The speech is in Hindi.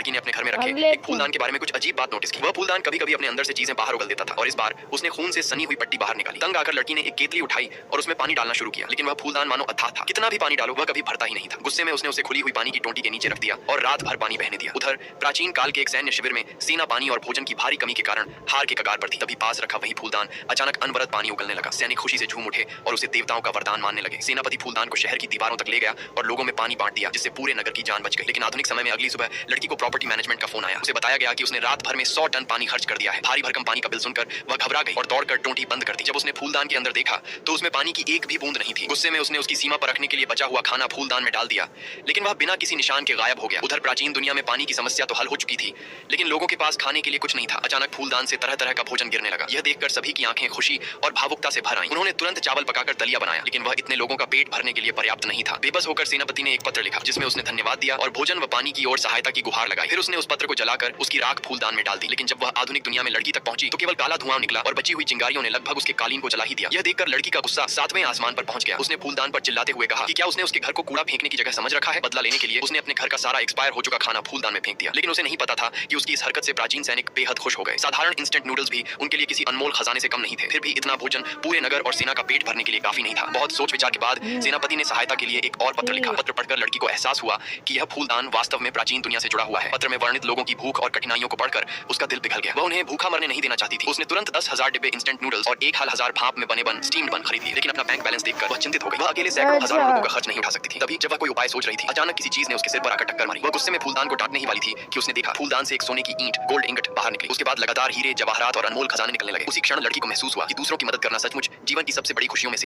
लड़की ने अपने घर में रखे एक फूलदान के बारे में कुछ अजीब बात नोटिस की। वह फूलदान कभी कभी अपने अंदर से चीजें बाहर उगल देता था और इस बार उसने खून से सनी हुई पट्टी बाहर निकाली। तंग आकर लड़की ने एक केतली उठाई और उसमें पानी डालना शुरू किया, लेकिन वह फूलदान मानो अथाह था, कितना भी पानी डालो वह कभी भरता ही नहीं था। गुस्से में उसने उसे खुली हुई पानी की टोंटी के नीचे रख दिया और रात भर पानी बहने दिया। उधर प्राचीन काल के एक सैन्य शिविर में सेना पानी और भोजन की भारी कमी के कारण हार के कगार पर थी। तभी पास रखा वही फूलदान अचानक अनवरत पानी उगलने लगा। सैनिक खुशी से झूम उठे और उसे देवताओं का वरदान मानने लगे। सेनापति फूलदान को शहर की दीवारों तक ले गया और लोगों में पानी बांट दिया, जिससे पूरे नगर की जान बच गई। लेकिन आधुनिक समय में अगली सुबह लड़की को प्रॉपर्टी मैनेजमेंट का फोन आया। उसे बताया गया कि उसने रात भर में 100 टन पानी खर्च कर दिया है। भारी भरकम पानी का बिल सुनकर वह घबरा गई और दौड़कर टोंटी बंद कर दी। जब उसने फूलदान के अंदर देखा तो उसमें पानी की एक भी बूंद नहीं थी। गुस्से में उसने उसकी सीमा पर रखने के लिए बचा हुआ खाना फूलदान में डाल दिया, लेकिन वह बिना किसी निशान के गायब हो गया। उधर प्राचीन दुनिया में पानी की समस्या तो हल हो चुकी थी, लेकिन लोगों के पास खाने के लिए कुछ नहीं था। अचानक फूलदान से तरह तरह का भोजन गिरने लगा। यह देखकर सभी की आंखें खुशी और भावुकता से भर आईं। उन्होंने तुरंत चावल पकाकर दलिया बनाया, लेकिन वह इतने लोगों का पेट भरने के लिए पर्याप्त नहीं था। बेबस होकर सेनापति ने एक पत्र लिखा, जिसमें उसने धन्यवाद दिया और भोजन व पानी की ओर सहायता की गुहार लगाई। फिर उसने उस पत्र को जलाकर उसकी राख फूलदान में डाल दी। लेकिन जब वह आधुनिक दुनिया में लड़की तक पहुंची तो केवल काला धुआं निकला और बची हुई चिंगारियों ने लगभग उसके कालीन को जला ही दिया। यह देखकर लड़की का गुस्सा 7वें आसमान पर पहुंच गया। उसने फूलदान पर चिल्लाते हुए कहा कि क्या उसने उसके घर को कूड़ा फेंकने की जगह समझ रखा है। बदला लेने के लिए उसने अपने घर का सारा एक्सपायर हो चुका खाना फूलदान में फेंक दिया, लेकिन उसे नहीं पता था कि उसकी इस हरकत से प्राचीन सैनिक बेहद खुश हो गए। साधारण इंस्टेंट नूडल्स भी उनके लिए किसी अनमोल खजाने से कम नहीं थे। फिर भी इतना भोजन पूरे नगर और सेना का पेट भरने के लिए काफी नहीं था। बहुत सोच विचार के बाद सेनापति ने सहायता के लिए एक और पत्र लिखा। पत्र पढ़कर लड़की को एहसास हुआ कि यह फूलदान वास्तव में प्राचीन दुनिया से जुड़ा हुआ है। पत्र में वर्णित लोगों की भूख और कठिनाइयों को पढ़कर उसका दिल पिघल गया। वह उन्हें भूखा मरने नहीं देना चाहती थी। उसने तुरंत 10,000 डिब्बे इंस्टेंट नूडल्स और 1,000 भाप में बने बन स्टीम्ड बन खरीद लिए। लेकिन अपना बैंक बैलेंस देखकर वह चिंतित हो गई। वह अकेले सैकड़ों हजारों रुपयों का खर्च नहीं उठा सकती थी। तभी जब वह कोई उपाय सोच रही थी, अचानक किसी चीज ने उसके सिर पर आकर टक्कर मारी। वह गुस्से में फूलदान को डांटने ही वाली थी कि उसने देखा फूलदान से एक सोने की ईंट गोल्ड इंगट बाहर निकली। उसके बाद लगातार हीरे, जवाहरात और अनमोल खजाने निकलने लगे। उसी क्षण लड़की को महसूस हुआ कि दूसरों की मदद करना सचमुच जीवन की सबसे बड़ी खुशियों में से